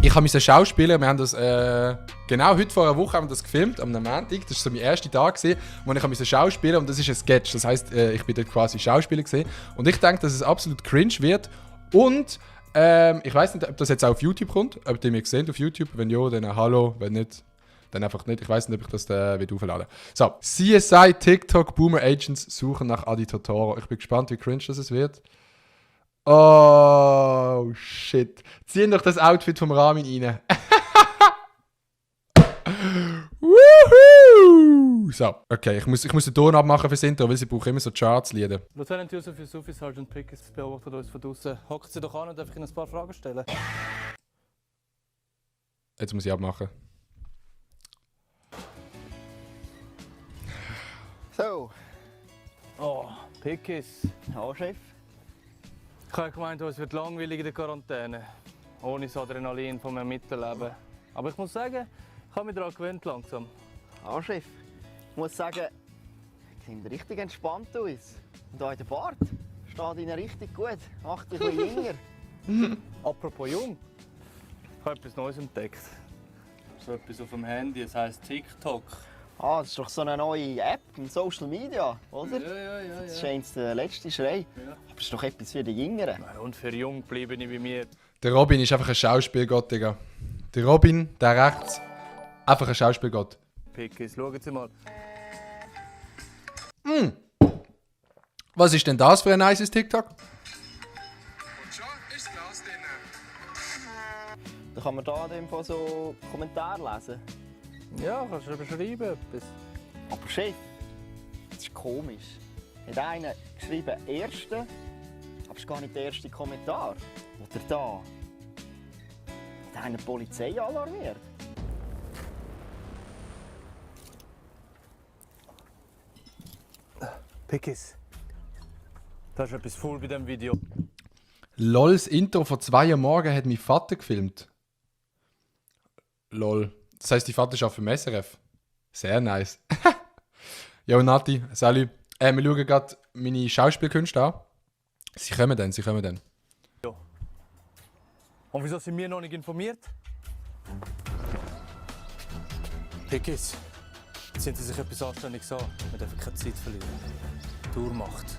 Ich musste schauspielen, wir haben das genau heute vor einer Woche haben wir das gefilmt, am Montag. Das war so mein erster Tag, wo ich musste schauspielen und das ist ein Sketch. Das heisst, ich bin dort quasi Schauspieler gewesen. Und ich denke, dass es absolut cringe wird. Und ich weiß nicht, ob das jetzt auch auf YouTube kommt, ob ihr mich gesehen auf YouTube. Wenn ja, dann hallo, wenn nicht, dann einfach nicht. Ich weiß nicht, ob ich das aufladen. So, CSI TikTok Boomer Agents suchen nach Adi Totoro. Ich bin gespannt, wie cringe das wird. Oh, shit. Zieh doch das Outfit vom Ramin rein. Woohoo! So, okay, ich muss den Ton abmachen fürs Intro, weil sie brauchen immer so Charts-Lieder. Lieutenant Yusuf Yusufi, Sergeant Pickens beobachtet uns von draußen. Hocken Sie doch an und darf ich Ihnen ein paar Fragen stellen? Jetzt muss ich abmachen. So. Oh, Pickens. Ja, Chef. Ich habe gemeint, es wird langweilig in der Quarantäne. Ohne das Adrenalin vom Ermittlern. Aber ich muss sagen, ich habe mich daran gewöhnt langsam. Ja, Chef. Ich muss sagen, sieht richtig entspannt aus. Und auch der Bart steht Ihnen richtig gut. Macht dich ein bisschen jünger. Apropos jung. Ich habe etwas Neues entdeckt. So etwas auf dem Handy, es heisst TikTok. Ah, das ist doch so eine neue App in Social Media, oder? Ja. Das scheint der letzte Schrei. Ja. Aber es ist doch etwas für die Jüngeren. Und für jung bleibe ich bei mir. Der Robin ist einfach ein Schauspielgott, Digga. Der Robin, der rechts, einfach ein Schauspielgott. Pickens, schauen Sie mal. Was ist denn das für ein nices TikTok? Und schon ist das Glas drin. Da kann man da in dem Fall so Kommentare lesen. Ja, kannst du beschreiben etwas? Aber Chef, das ist komisch. Hat einer geschrieben, erste, aber es ist gar nicht der erste Kommentar. Oder da. Hat einer die Polizei alarmiert. Pickens, da ist etwas faul bei diesem Video. LOLs Intro von 2 Uhr morgen hat mein Vater gefilmt. LOL. Das heisst, dein Vater arbeitet im SRF. Sehr nice. Jo, Nati, salut. Wir schauen gerade meine Schauspielkünste an. Sie kommen dann. Und wieso sind wir noch nicht informiert? Pickens, ziehen Sie sich etwas Anständiges an. Wir dürfen keine Zeit verlieren. Tour macht.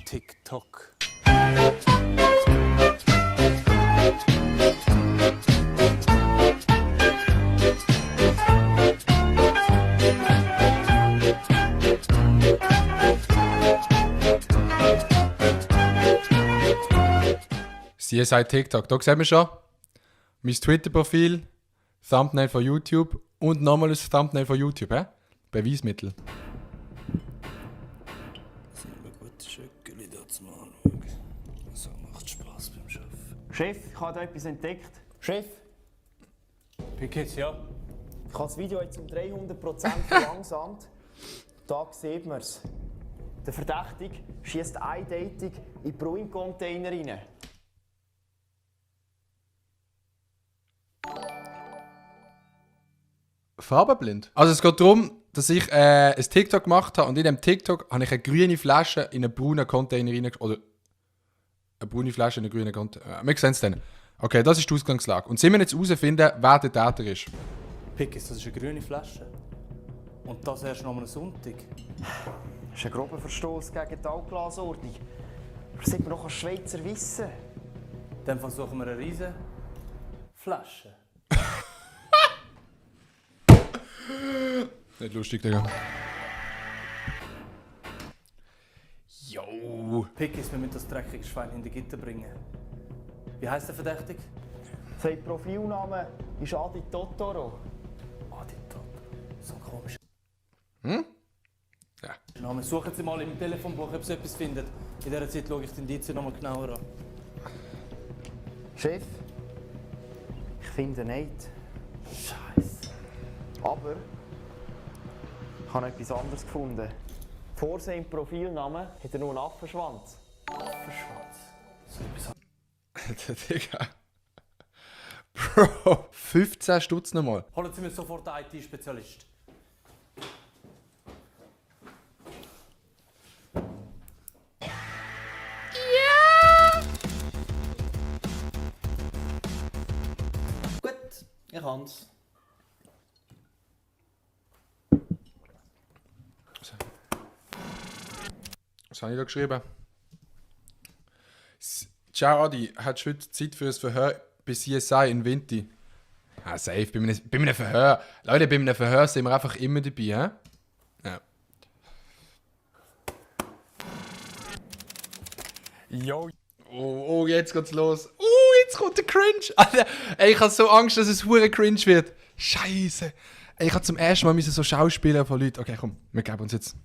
TikTok. CSI TikTok. Da sehen wir schon mein Twitter-Profil, Thumbnail von YouTube und nochmal ein Thumbnail von YouTube. Beweismittel. So ein gutes Schöckeli da zu machen. So macht Spaß beim Arbeiten. Chef, ich habe da etwas entdeckt. Chef, Pickens, ja? ich habe das Video jetzt um 300% verlangsamt. Da sieht man es. Der Verdächtige schießt eindeutig in den Bruin-Container rein. Farbenblind. Also es geht darum, dass ich ein TikTok gemacht habe und in dem TikTok habe ich eine grüne Flasche in einen braunen Container rein... Oder eine braune Flasche in einen grünen Container. Wir sehen es dann. Okay, das ist die Ausgangslage. Und sind wir jetzt herausfinden, wer der Täter ist. Pickens, das ist eine grüne Flasche. Und das erst noch am Sonntag. Das ist ein grober Verstoß gegen die Altglasordnung. Was sollte man noch als Schweizer wissen? Dann versuchen wir eine riesen Flasche. Nicht lustig, Digga. Jo. Pickens, wir müssen das dreckige Schwein in die Gitter bringen. Wie heisst der Verdächtige? Sein Profilname ist Adi Totoro. Adi Totoro. So ein komischer Ja. Name. Suchen Sie mal im Telefonbuch, ob Sie etwas finden. In dieser Zeit schaue ich die Indizien noch mal genauer an. Chef, ich finde nicht. Scheiße. Aber ich habe etwas anderes gefunden. Vor seinem Profilnamen hat er nur einen Affenschwanz. Affenschwanz. So etwas. Digga. Bro, 15 Stutz nochmal. Holen Sie mir sofort einen IT-Spezialist. Ich kann's. Was habe ich da geschrieben? Ciao Adi, hast du heute Zeit für ein Verhör bei CSI in Vinti? Ja, safe. Bei einem Verhör. Leute, bei einem Verhör sind wir einfach immer dabei, hä? Ja. Yo, Oh, jetzt geht's los. Jetzt kommt der Cringe. Alter, ey, ich habe so Angst, dass es hure cringe wird. Scheiße. Ey, ich habe zum ersten Mal so Schauspieler von Leuten. Okay, komm, wir geben uns jetzt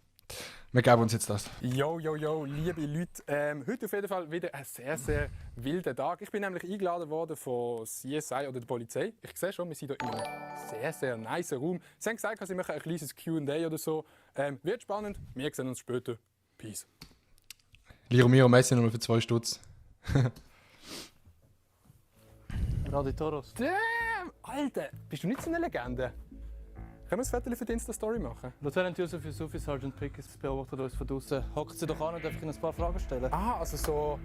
das. yo, liebe Leute. Heute auf jeden Fall wieder ein sehr, sehr wilder Tag. Ich bin nämlich eingeladen worden von CSI oder der Polizei. Ich sehe schon, wir sind hier in einem sehr, sehr nice Raum. Sie haben gesagt, sie machen ein kleines Q&A oder so. Wird spannend. Wir sehen uns später. Peace. Liro Miro Messi nochmal für 2 Stutz. Radi Toros. Damn! Alter, bist du nicht so eine Legende? Können wir ein Foto für die Insta-Story machen? Lieutenant Yusuf Yusufi, Sergeant Pickens beobachtet uns von draußen. Hockt sie doch an und darf ich Ihnen ein paar Fragen stellen? Ah, also so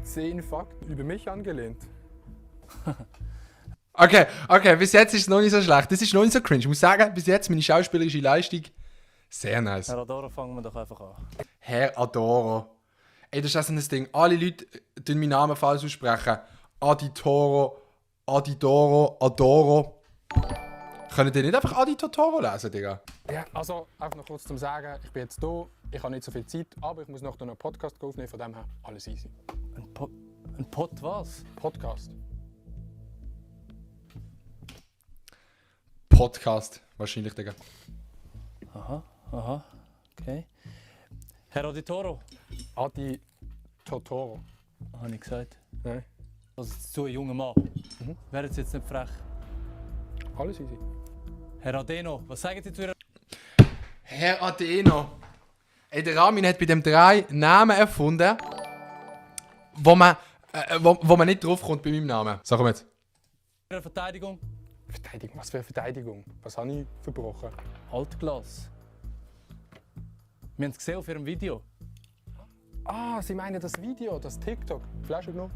10 Fakten über mich angelehnt. Okay, bis jetzt ist es noch nicht so schlecht. Das ist noch nicht so cringe. Ich muss sagen, bis jetzt meine schauspielerische Leistung sehr nice. Herr Adora, fangen wir doch einfach an. Herr Adoro. Ey, das ist auch so ein Ding. Alle Leute tun meinen Namen falsch aussprechen. Aditoro, Adidoro, Adoro. Können die nicht einfach Aditotoro lesen, Digga? Ja, also einfach noch kurz zum Sagen, ich bin jetzt hier, ich habe nicht so viel Zeit, aber ich muss noch einen Podcast aufnehmen, von dem her alles easy. Ein Pott was? Podcast. Podcast, wahrscheinlich, Digga. Aha, okay. Herr Aditoro, Adi Totoro. habe ich gesagt. Nein, Also so ein junger Mann. Wären Sie jetzt nicht frech? alles easy. Herr Adeno, was sagen Sie zu Ihrer... Herr Adeno. Ey, der Ramin hat bei dem 3 Namen erfunden, wo man nicht draufkommt bei meinem Namen. Sag mal jetzt. Verteidigung? Verteidigung, was für eine Verteidigung? Was habe ich verbrochen? Altglas. Wir haben es gesehen auf Ihrem Video. Ah, Sie meinen das Video, das TikTok. Flasche genommen,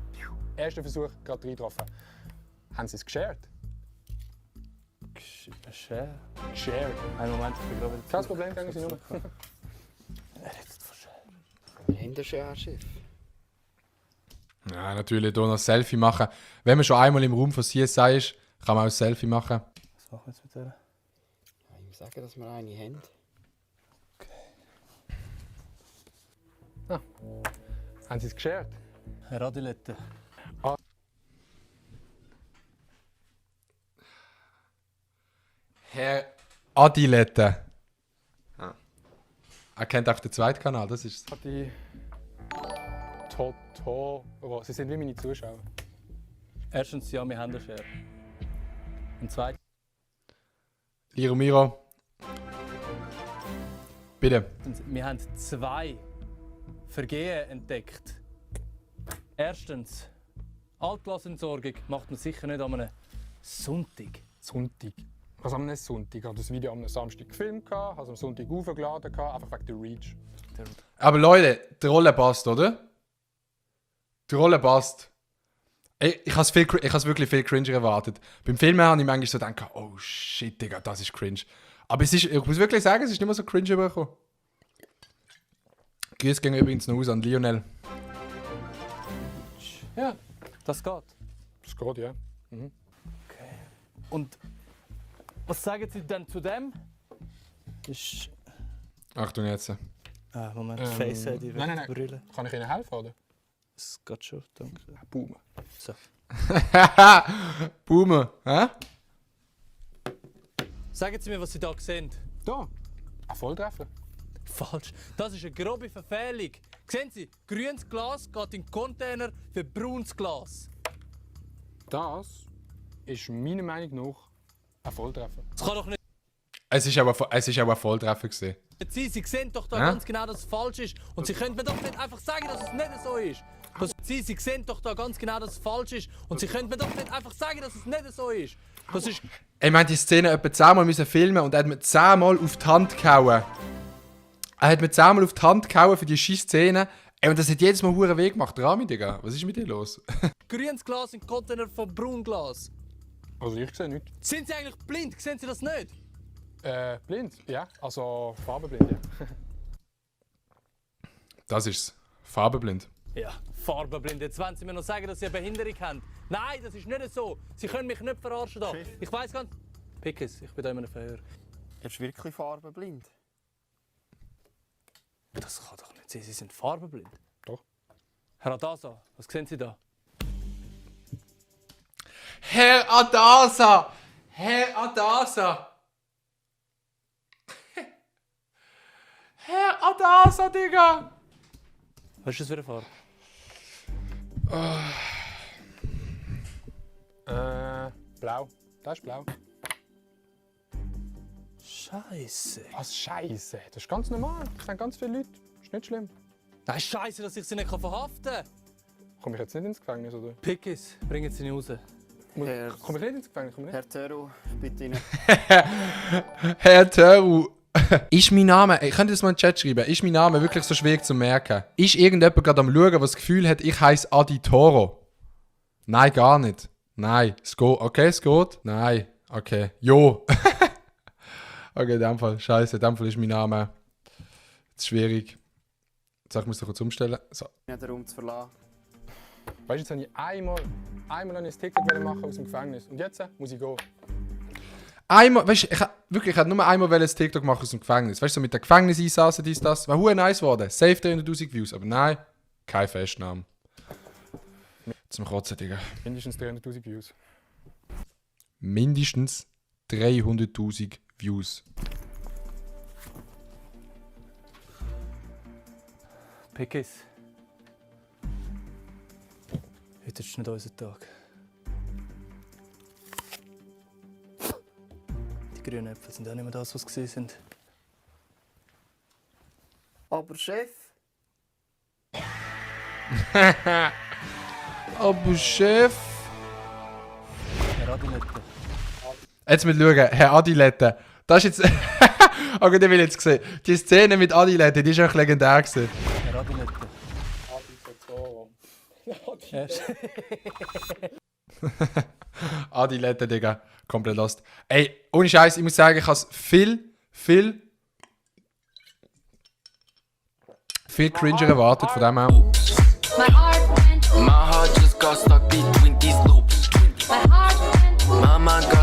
erster Versuch, gerade reingetroffen. Haben Sie es geshared? Share? Shared. Einen Moment, ich bin gerade wieder Kein Problem, gehen Sie nur. Er redet von Share. Hinterschär-Schiff. Ja, natürlich hier noch ein Selfie machen. Wenn man schon einmal im Raum von CSI ist, kann man auch ein Selfie machen. Was machen wir jetzt mit der? Ich muss sagen, dass wir eine haben. Haben Sie es geshared? Herr Adilette. Herr Adilette. Er kennt auch den zweiten Kanal, das ist es. Adi Totoro. Sie sind wie meine Zuschauer. Erstens, ja, wir haben eine Share. Und zweitens, Liro Miro. Bitte. wir haben 2 Vergehen entdeckt. Erstens, Altglasentsorgung macht man sicher nicht an einem Sonntag. Sonntag. Was am Sonntag? Ich habe das Video am Samstag gefilmt, habe es am Sonntag aufgeladen, einfach wegen der Reach. Aber Leute, die Rolle passt, oder? Die Rolle passt. Ey, ich habe wirklich viel cringe erwartet. Beim Filmen habe ich manchmal so gedacht, oh shit, Digga, das ist cringe. Aber es ist, ich muss wirklich sagen, es ist nicht mehr so cringe übergekommen. Grüße gehen übrigens noch aus an Lionel. Ja, das geht. Das geht, ja. Und was sagen Sie denn zu dem? Ist... Achtung jetzt. Moment, Face ID, nein. Brille. Kann ich Ihnen helfen, oder? Das geht schon, danke. Boom. So. Boomer, hä? Sagen Sie mir, was Sie da sehen. Da. Ein Volltreffer. Falsch. Das ist eine grobe Verfehlung. Sehen Sie, grünes Glas geht in den Container für braunes Glas. Das ist meiner Meinung nach ein Volltreffer. Das kann doch nicht Es ist auch ein Volltreffer gewesen. sein. Sie sehen doch da Hä? ganz genau, dass es falsch ist. Und Sie können mir doch nicht einfach sagen, dass es nicht so ist. Sie sehen doch da ganz genau, dass es falsch ist. Und Sie können mir doch nicht einfach sagen, dass es nicht so ist. Das ist... Ich meine, die Szene etwa 10 Mal filmen und er hat mir 10 Mal auf die Hand gehauen. Er hat mir 10 Mal auf die Hand gehauen für die Scheiß-Szene. Ey, und das hat jedes Mal einen Weg gemacht. Rami, Digga, was ist mit dir los? grünes Glas in den Container von braunem Glas. Also ich sehe nichts. Sind Sie eigentlich blind? Sehen Sie das nicht? Blind? Ja. Also farbenblind, ja. Das ist's. Farbenblind. Ja, farbenblind. Jetzt wollen Sie mir noch sagen, dass Sie eine Behinderung haben. Nein, das ist nicht so. Sie können mich nicht verarschen da. Chef. Ich weiss ganz... Pickes, ich bin da in einem Verhör. Er ist wirklich farbenblind. Das kann doch nicht sein. Sie sind farbenblind. Doch. Herr Adasa, was sehen Sie da? Herr Adasa! Herr Adasa! Herr Adasa, Digga! Was ist das für eine Farbe? Blau. Das ist blau. Scheiße. Was Scheiße? Das ist ganz normal. Das sind ganz viele Leute. Ist nicht schlimm. Nein, Scheiße, dass ich Sie nicht verhaften kann. Komme ich jetzt nicht ins Gefängnis, oder? Pickes, bringen Sie ihn raus. Herr, Komme ich nicht ins Gefängnis? Komme ich nicht? Herr Teru, ich bitte Ihnen. Herr Teru. Ist mein Name, ich könnte das mal in den Chat schreiben, ist mein Name wirklich so schwierig zu merken? Ist irgendjemand gerade am Schauen, der das Gefühl hat, ich heiße Adi Toro? Nein, gar nicht. Nein, es geht. Okay, es geht. Nein, okay. Jo. Okay, in dem Fall, scheiße, in dem Fall ist mein Name zu schwierig. Jetzt sag ich muss doch kurz umstellen. So. Nicht den Raum zu verlassen. Weißt du, jetzt habe ich einmal ein TikTok machen aus dem Gefängnis. Und jetzt muss ich gehen. Einmal, weißt du, ich hätte nur einmal ein TikTok machen aus dem Gefängnis. Weißt du, so mit der Gefängniseinsassen, dies, das. Wäre nice geworden. Safe 300'000 Views. Aber nein, keine Festnahme. Zum Kotzen, Digga. Mindestens 300'000 Views. Mindestens 300'000 Views. Pickes. Heute ist nicht unser Tag. Die grünen Äpfel sind auch nicht mehr das, was sie sind. Aber Chef, Aber Chef. Herr Adilette. Jetzt mit schauen, Herr Adilette. Das ist jetzt. Okay, den will ich jetzt sehen. Die Szene mit Adilette, die ist auch legendär gewesen. Herr Adilette. Adilette, Digga. Komplett lost. Ey, ohne Scheiß, ich muss sagen, ich habe viel cringer erwartet von dem her. My heart just got stuck between these loops. My heart went. Mama got